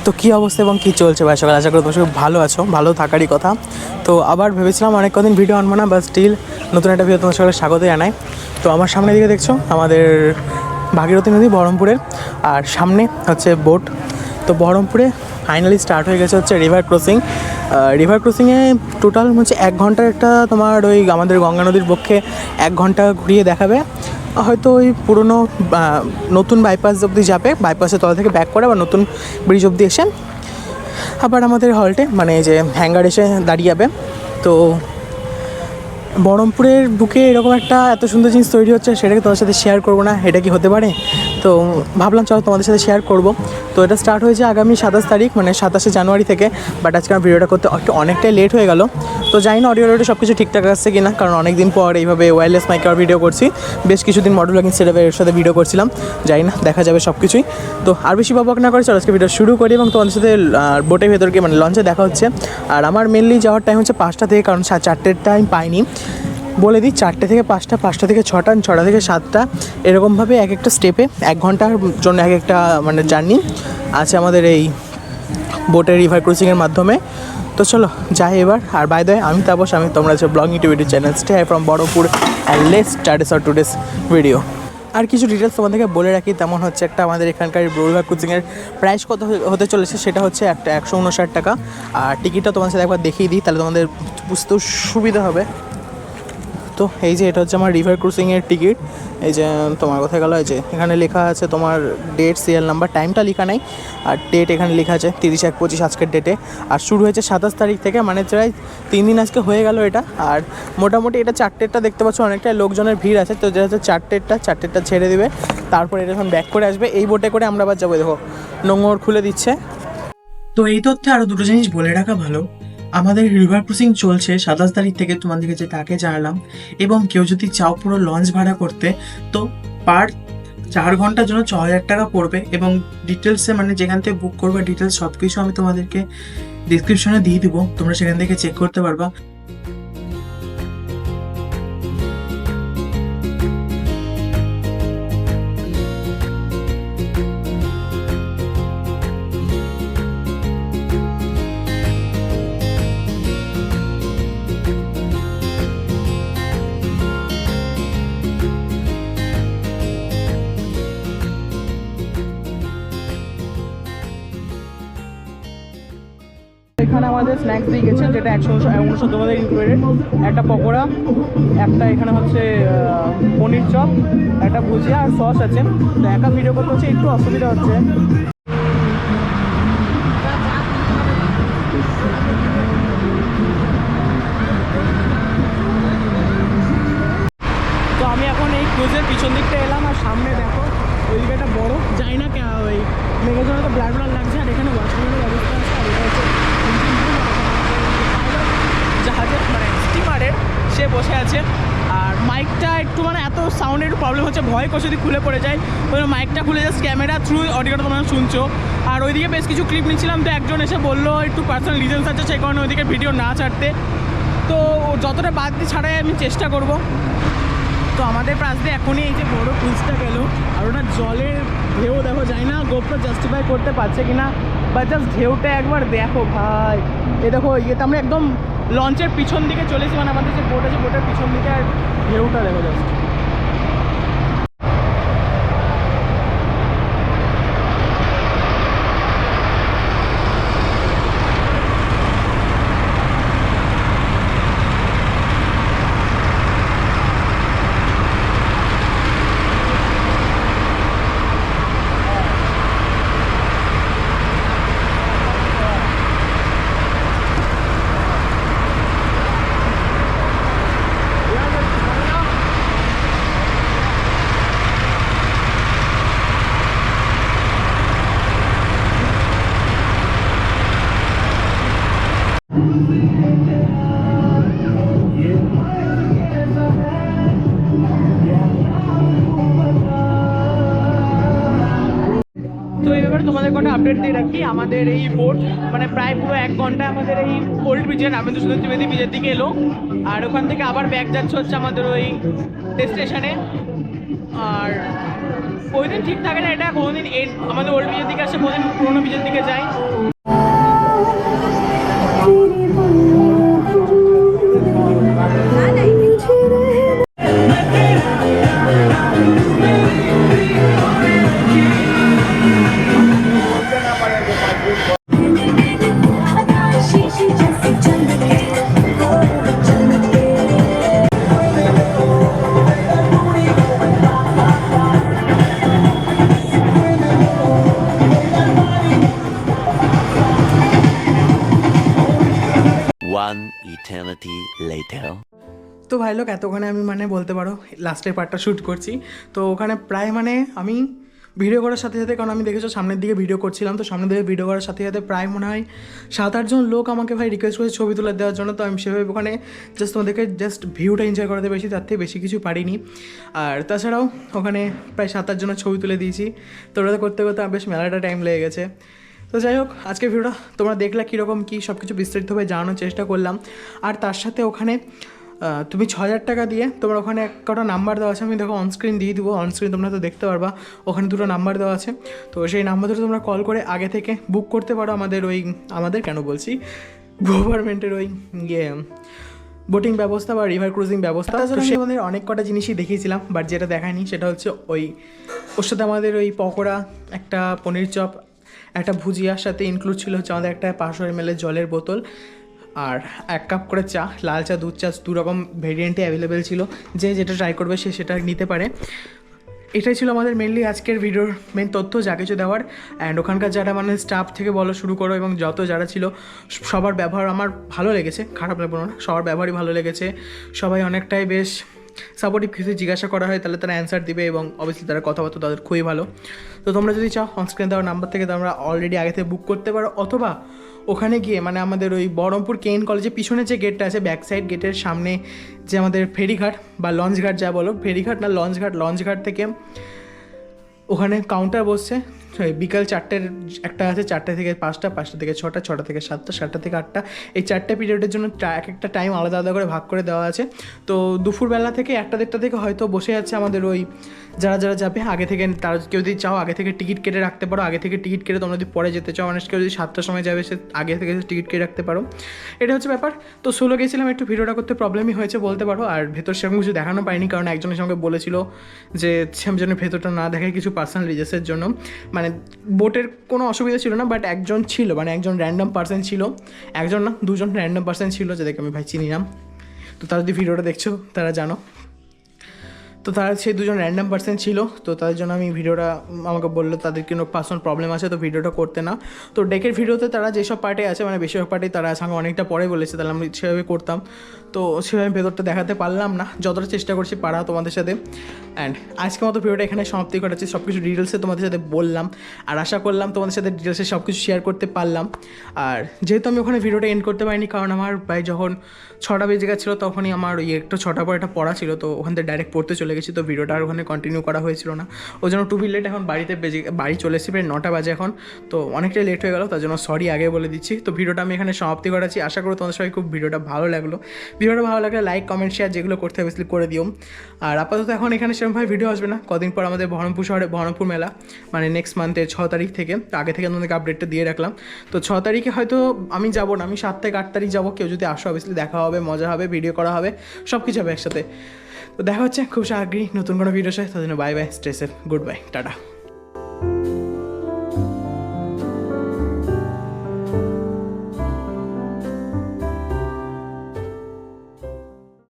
তো কী অবস্থা এবং কী চলছে ভাই সকাল, আশা করি তোমার সবাই ভালো আছো, ভালো থাকারই কথা। তো আবার ভেবেছিলাম অনেক কদিন ভিডিও আনবো না, বা স্টিল নতুন একটা ভিডিও তোমার সকালে স্বাগত জানাই। তো আমার সামনে দিকে দেখছো আমাদের ভাগীরথী নদী বহরমপুরের, আর সামনে হচ্ছে বোট। তো বহরমপুরে ফাইনালি স্টার্ট হয়ে গেছে হচ্ছে রিভার ক্রসিং। রিভার ক্রসিংয়ে টোটাল হচ্ছে 1 ঘন্টার একটা তোমার ওই আমাদের গঙ্গা নদীর পক্ষে 1 ঘন্টা ঘুরিয়ে দেখাবে। হয়তো ওই পুরনো নতুন বাইপাস অবধি যাবে, বাইপাসের তলা থেকে ব্যাক করে আবার নতুন ব্রিজ অবধি এসে আবার আমাদের হল্টে মানে এই যে হ্যাঙ্গার এসে দাঁড়িয়ে যাবে। তো বহরমপুরের বুকে এরকম একটা এত সুন্দর জিনিস তৈরি হচ্ছে, সেটাকে তোমাদের সাথে শেয়ার করবো না, এটা কি হতে পারে? তো ভাবলাম চলো তোমাদের সাথে শেয়ার করব। তো এটা স্টার্ট হয়েছে আগামী 27 তারিখ মানে 27শে জানুয়ারি থেকে, বাট আজকে আমার ভিডিওটা করতে অনেকটাই লেট হয়ে গেল। তো জানি না অডিও সব কিছু ঠিকঠাক আসছে কি না, কারণ অনেক দিন পর এইভাবে ওয়্যারলেস মাইকে ভিডিও করছি। বেশ কিছুদিন মডেল ব্লগিং সেটআপের সাথে ভিডিও করছিলাম, জানি না দেখা যাবে সব কিছুই। তো আর বেশি বকবক না করে চলো আজকে ভিডিও শুরু করি এবং তোমাদের সাথে বোটের ভেতর গিয়ে মানে লঞ্চে দেখা হচ্ছে। আর আমার মেনলি যাওয়ার টাইম হচ্ছে 5টা থেকে, কারণ 4টের টাইম পাইনি। বলে দিই 4টে থেকে 5টা, 5টা থেকে 6টা, 6টা থেকে 7টা, এরকমভাবে এক একটা স্টেপে 1 ঘন্টার জন্য এক একটা মানে জার্নি আছে আমাদের এই বোটের রিভার ক্রসিংয়ের মাধ্যমে। তো চলো যাই এবার। আর বাই দ্য ওয়ে আমি তাপস, আমি তোমরা হচ্ছে blogging YouTube channel stay from Baharampur and let's start our today's video. আর কিছু ডিটেলস তোমাদেরকে বলে রাখি, তেমন হচ্ছে একটা আমাদের এখানকার রিভার ক্রসিংয়ের প্রাইস কত হতে চলেছে সেটা হচ্ছে একটা 159 টাকা। আর টিকিটটা তোমাদের সাথে একবার দেখিয়ে দিই, তাহলে তোমাদের বুঝতেও সুবিধা হবে। তো এই যে এটা হচ্ছে আমার রিভার ক্রসিংয়ের টিকিট। এই যে তোমার কোথায় গেল, এই যে এখানে লেখা আছে তোমার ডেট, সিরিয়াল নাম্বার, টাইমটা লেখা নেই, আর ডেট এখানে লেখা আছে 30/1/25 আজকের ডেটে। আর শুরু হয়েছে 27 তারিখ থেকে, মানে প্রায় 3 দিন আজকে হয়ে গেল এটা। আর মোটামুটি এটা 4টেরটা দেখতে পাচ্ছ অনেকটাই লোকজনের ভিড় আছে। তো যেটা হচ্ছে 4টেরটা ছেড়ে দেবে, তারপর এটা যখন ব্যাক করে আসবে এই বোটে করে আমরা আবার যাবো। দেখো নোঙর খুলে দিচ্ছে। তো এই তথ্যে আরও দুটো জিনিস বলে রাখা ভালো, আমাদের রিভার ক্রসিং চলছে 27 তারিখ থেকে, তোমাদেরকে যে তাকে জানালাম। এবং কেউ যদি চাও পুরো লঞ্চ ভাড়া করতে, তো পার 4 ঘন্টার জন্য 6,000 টাকা পড়বে। এবং ডিটেলসে মানে যেখান থেকে বুক করবে ডিটেলস সব কিছু আমি তোমাদেরকে ডিসক্রিপশনে দিয়ে দিব, তোমরা সেখান থেকে চেক করতে পারবা। এখানে আমাদের স্ন্যাক্স দিয়ে গেছে, যেটা 169 টাকা ইনক্লুডেড। একটা পকোড়া, একটা এখানে হচ্ছে পনির চপ, একটা ভুজিয়া আর সস আছে। তো একা ভিডিও করতে হচ্ছে, একটু অসুবিধা হচ্ছে। তো আমি এখন এই ক্রুজের পিছন দিকটা এলাম, আর সামনে দেখো ওইদিকে একটা বড়, যাই না ওই মেঘের জন্য তো ব্লাড লাগছে। আর এখানে ওয়াশরুমের ব্যবস্থা আছে। আর এটা হচ্ছে জাহাজের মানে স্টিমারের, সে বসে আছে। আর মাইকটা একটু মানে এত সাউন্ডের একটু প্রবলেম হচ্ছে, ভয় করে যদি খুলে পড়ে যায়। ওই মাইকটা খুলে জাস্ট ক্যামেরা থ্রু অডিওটা তোমরা শুনছো। আর ওইদিকে বেশ কিছু ক্লিপ নিচ্ছিলাম, তো একজন এসে বললো একটু পার্সোনাল রিজনস আছে, সেই কারণে ওইদিকে ভিডিও না ছাড়তে। তো যতটা বাদ দিয়ে ছাড়াই আমি চেষ্টা করব। তো আমাদের পাশ দিয়ে এখনই এই যে বড় ক্রুজটা গেল, আর ওটা জলের ঢেউ দেখো, যায় না গোপ্রো জাস্টিফাই করতে পারছে কিনা, বা জাস্ট ঢেউটা একবার দেখো ভাই। এই দেখো ইয়েতে আমরা একদম লঞ্চের পিছন দিকে চলেছি, মানে আমাদের যে বোট আছে বোটের পিছন দিকে, আর ঢেউটা দেখো জাস্ট। তোমাদের কোনো আপডেট দিয়ে রাখি, আমাদের এই বোট মানে প্রায় পুরো 1 ঘন্টা আমাদের এই ওল্ড ব্রিজের রামেন্দ্র সুন্দর ত্রিবেদী ব্রিজের দিকে এলো। আর ওখান থেকে আবার ব্যাক যাচ্ছে হচ্ছে আমাদের ওই ডেস্টিনেশনে। আর ওই দিন ঠিক থাকে না, এটা কোনোদিন আমাদের ওল্ড ব্রিজের দিকে আসে, কোনোদিন পুরোনো ব্রিজের দিকে যায়। One eternity later. তো ভাই লোক এতক্ষণে আমি মানে বলতে পারো লাস্টের পার্টটা শ্যুট করছি। তো ওখানে প্রায় মানে আমি ভিডিও করার সাথে সাথে, কারণ আমি দেখেছো সামনের দিকে ভিডিও করছিলাম, তো সামনের দিকে ভিডিও করার সাথে সাথে প্রায় মনে হয় 7-8 জন লোক আমাকে ভাই রিকোয়েস্ট করেছে ছবি তুলে দেওয়ার জন্য। তো আমি সেভাবে ওখানে জাস্ট তোমাদেরকে জাস্ট ভিউটা এনজয় করাতে পেরেছি, তার থেকে বেশি কিছু পারিনি। আর তাছাড়াও ওখানে প্রায় 7-8 জনের ছবি তুলে দিয়েছি। তো ওটা করতে করতে আমার বেশ মেলাটা টাইম লেগে গেছে। তো যাই হোক, আজকের ভিডিওটা তোমরা দেখলে কীরকম কী সব কিছু বিস্তারিতভাবে জানানোর চেষ্টা করলাম। আর তার সাথে ওখানে তুমি 6,000 টাকা দিয়ে তোমার ওখানে কটা নাম্বার দেওয়া আছে, আমি দেখো অনস্ক্রিন দিয়ে দিব, অনস্ক্রিন তোমরা তো দেখতে পারবা, ওখানে 2টো নাম্বার দেওয়া আছে। তো সেই নাম্বার ধরে তোমরা কল করে আগে থেকে বুক করতে পারো আমাদের কেন বলছি, গভর্নমেন্টের ওই বোটিং ব্যবস্থা বা রিভার ক্রুজিং ব্যবস্থা। তাছাড়া আমি আমাদের অনেক কটা জিনিসই দেখিয়েছিলাম, বাট যেটা দেখায়নি সেটা হচ্ছে ওর সাথে আমাদের ওই পকোড়া, একটা পনির চপ, একটা ভুজিয়ার সাথে ইনক্লুড ছিল হচ্ছে আমাদের একটা 500 ml জলের বোতল, আর 1 কাপ করে চা, লাল চা, দুধ চা, 2 রকম ভেরিয়েন্টে অ্যাভেলেবেল ছিল। যে যেটা ট্রাই করবে সে সেটা নিতে পারে। এটাই ছিল আমাদের মেনলি আজকের ভিডিওর মেন তথ্য, যা কিছু দেওয়ার। অ্যান্ড ওখানকার যারা মানে স্টাফ থেকে বলো শুরু করো এবং যত যারা ছিল সবার ব্যবহার আমার ভালো লেগেছে, খারাপ লাগলো না, সবার ব্যবহারই ভালো লেগেছে। সবাই অনেকটাই বেশ সাপোর্টিভ, কিছু জিজ্ঞাসা করা হয় তাহলে তারা অ্যান্সার দিবে, এবং অবভিয়াসলি তারা কথাবার্তা তাদের খুবই ভালো। তো তোমরা যদি চাও অনস্ক্রিন দেওয়ার নাম্বার থেকে তোমরা অলরেডি আগে থেকে বুক করতে পারো, অথবা ওখানে গিয়ে মানে আমাদের ওই বহরমপুর কেএন কলেজের পিছনে যে গেটটা আছে, ব্যাক সাইড গেটের সামনে যে আমাদের ফেরিঘাট বা লঞ্চঘাট যা বলো, ফেরিঘাট না লঞ্চঘাট থেকে ওখানে কাউন্টার বসছে। বিকাল 4টের একটা আছে, 4টে থেকে 5টা, 5টা থেকে 6টা, 6টা থেকে 7টা, 7টা থেকে 8টা, এই 4টে পিরিয়ডের জন্য এক একটা টাইম আলাদা আলাদা করে ভাগ করে দেওয়া আছে। তো দুপুরবেলা থেকে 1টা-1.5টা থেকে হয়তো বসে আছে আমাদের ওই যারা যাবে আগে থেকে, তারা কেউ যদি চাও আগে থেকে টিকিট কেটে রাখতে পারো, আগে থেকে টিকিট কেটে তোমরা যদি পরে যেতে চাও, মানে কেউ যদি 7টার সময় যাবে সে আগে থেকে টিকিট কেটে রাখতে পারো। এটা হচ্ছে ব্যাপার। তো সোলো গেছিলাম, একটু ভিডিওটা করতে প্রবলেমই হয়েছে বলতে পারো, আর ভেতর সেরকম কিছু দেখানো পাইনি, কারণ একজনের সঙ্গে বলেছিল যে সেম জন্য ভেতরটা না দেখায় কিছু পার্সোনাল রিজেসের জন্য। মানে বোটের কোনো অসুবিধা ছিল না, বাট একজন ছিল, মানে একজন র্যান্ডম পার্সন ছিল, একজন না 2জন র্যান্ডম পার্সন ছিল, যাদেরকে আমি ভাই চিনি না। তো তারা যদি ভিডিওটা দেখছো তারা জানো, তো তারা সেই 2জন র্যান্ডম পার্সন ছিল। তো তাদের জন্য আমি ভিডিওটা, আমাকে বললো তাদের কোনো পার্সোনাল প্রবলেম আছে, তো ভিডিওটা করতে না। তো ডেকের ভিডিওতে তারা যেসব পার্টে আছে, মানে বেশিরভাগ পার্টেই তারা আছে, আমাকে অনেকটা পরে বলেছে, তাহলে আমি সেভাবে করতাম। তো সেভাবে ভেতরটা দেখাতে পারলাম না, যতটা চেষ্টা করছি পারা তোমাদের সাথে। অ্যান্ড আজকের মতো ভিডিওটা এখানে সমাপ্তি ঘটাচ্ছি, সব কিছু ডিটেলসে তোমাদের সাথে বললাম, আর আশা করলাম তোমাদের সাথে ডিটেলসে সব কিছু শেয়ার করতে পারলাম। আর যেহেতু আমি ওখানে ভিডিওটা এন্ড করতে পারিনি, কারণ আমার ভাই যখন 6টা বেজে গেছিলো, তখনই আমার ওই একটু 6টার পর একটা পড়া ছিল, তো ওখান থেকে ডাইরেক্ট পড়তে চলে গেছি, তো ভিডিওটা আর ওখানে কন্টিনিউ করা হয়েছিল না। ওই জন্য টু বি লেট, এখন বাড়ি চলে এসেছি, প্রায় 9টা বাজে এখন, তো অনেকটাই লেট হয়ে গেলো, তার জন্য সরি আগে বলে দিচ্ছি। তো ভিডিওটা আমি এখানে সমাপ্তি করাচ্ছি, আশা করি তোমাদের সবাই খুব ভিডিওটা ভালো লাগলো। ভিডিওটা ভালো লাগলে লাইক, কমেন্ট, শেয়ার যেগুলো করতে হবে করে দিও। আর আপাতত এখন এখানে সেরকমভাবে ভিডিও আসবে না, কদিন পর আমাদের বহরমপুর শহরে বহরমপুর মেলা, মানে নেক্সট মান্থের 6 তারিখ থেকে, আগে থেকে তোমাদেরকে আপডেটটা দিয়ে রাখলাম। তো 6 তারিখে হয়তো আমি যাবো না, আমি 7 থেকে 8 তারিখ যাবো। কেউ যদি আসো অবভিয়াসলি দেখা হবে, মজা হবে, ভিডিও করা হবে, সব কিছু হবে একসাথে। তো দেখা হচ্ছে খুব শিগগিরই নতুন কোনো ভিডিওর সাথে। তার জন্য bye bye, stay safe, good bye, tata.